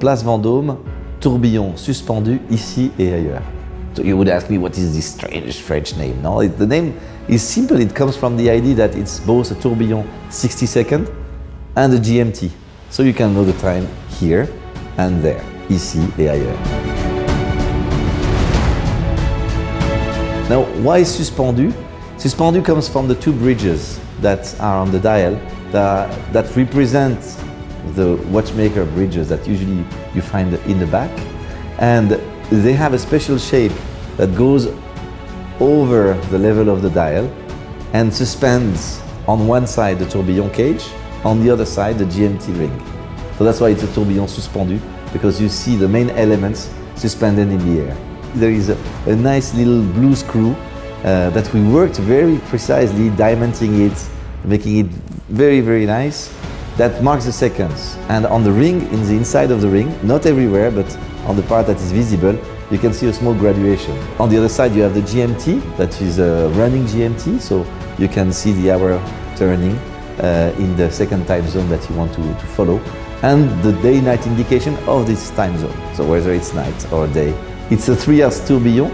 Place Vendôme Tourbillon Suspendu ici et ailleurs. So you would ask me, what is this strange French name? No, the name is simple. It comes from the idea that it's both a tourbillon 60 second and a GMT. So you can know the time here and there, ici et ailleurs. Now, why suspendu? Suspendu comes from the two bridges that are on the dial that represent the watchmaker bridges that usually you find in the back. And they have a special shape that goes over the level of the dial and suspends on one side the tourbillon cage, on the other side the GMT ring. So that's why it's a tourbillon suspendu, because you see the main elements suspended in the air. There is a nice little blue screw that we worked very precisely, diamonding it, making it very, very nice. That marks the seconds. And on the ring, in the inside of the ring, not everywhere, but on the part that is visible, you can see a small graduation. On the other side, you have the GMT, that is a running GMT, so you can see the hour turning in the second time zone that you want to follow, and the day-night indication of this time zone, so whether it's night or day. It's a 3-hour tourbillon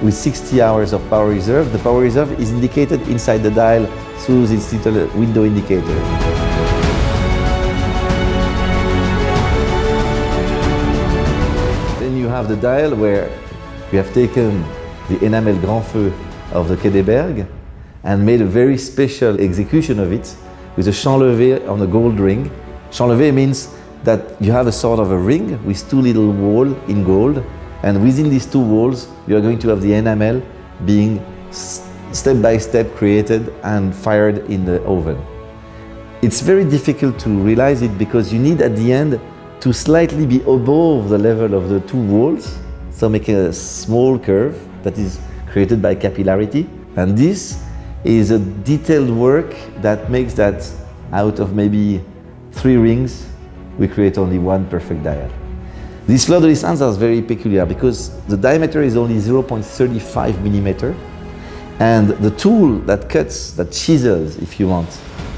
with 60 hours of power reserve. The power reserve is indicated inside the dial through this little window indicator. You have the dial where we have taken the enamel Grand Feu of the Quai des Bergues and made a very special execution of it with a champ levé on a gold ring. Champ levé means that you have a sort of a ring with two little walls in gold, and within these two walls you are going to have the enamel being step by step created and fired in the oven. It's very difficult to realize it because you need at the end to slightly be above the level of the two walls, so making a small curve that is created by capillarity. And this is a detailed work that makes that out of maybe 3 rings, we create only one perfect dial. These fleur-de-lis hands are very peculiar because the diameter is only 0.35 millimeter, and the tool that cuts, that chisels, if you want,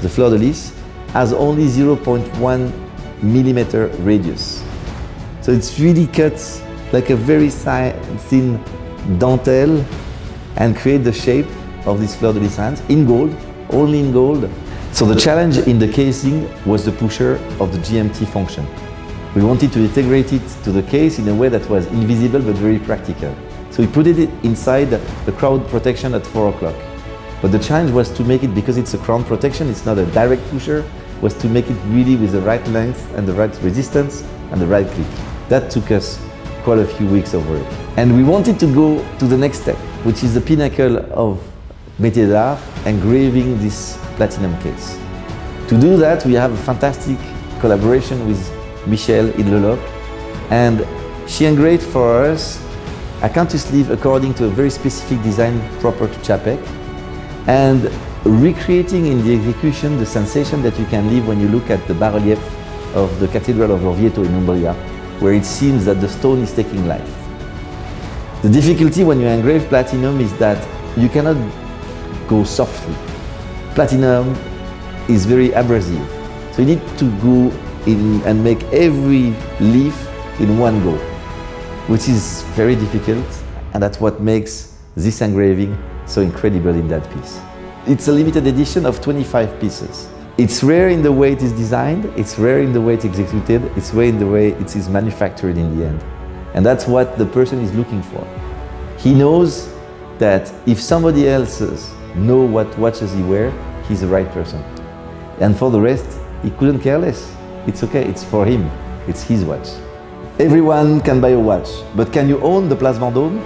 the fleur-de-lis has only 0.1 millimeter radius. So it's really cut like a very thin dentelle and create the shape of these fleur-de-lis hands in gold, only in gold. So the challenge in the casing was the pusher of the GMT function. We wanted to integrate it to the case in a way that was invisible but very practical. So we put it inside the crown protection at 4 o'clock. But the challenge was to make it, because it's a crown protection, it's not a direct pusher, was to make it really with the right length and the right resistance and the right click. That took us quite a few weeks of work. And we wanted to go to the next step, which is the pinnacle of métier d'art, engraving this platinum case. To do that, we have a fantastic collaboration with Michelle in Le Loc, and she engraved for us a countess sleeve according to a very specific design proper to Czapek, and recreating in the execution the sensation that you can live when you look at the bas-relief of the Cathedral of Orvieto in Umbria, where it seems that the stone is taking life. The difficulty when you engrave platinum is that you cannot go softly. Platinum is very abrasive, so you need to go in and make every leaf in one go, which is very difficult, and that's what makes this engraving so incredible in that piece. It's a limited edition of 25 pieces. It's rare in the way it is designed, it's rare in the way it's executed, it's rare in the way it is manufactured in the end. And that's what the person is looking for. He knows that if somebody else knows what watches he wears, he's the right person. And for the rest, he couldn't care less. It's okay, it's for him, it's his watch. Everyone can buy a watch, but can you own the Place Vendôme?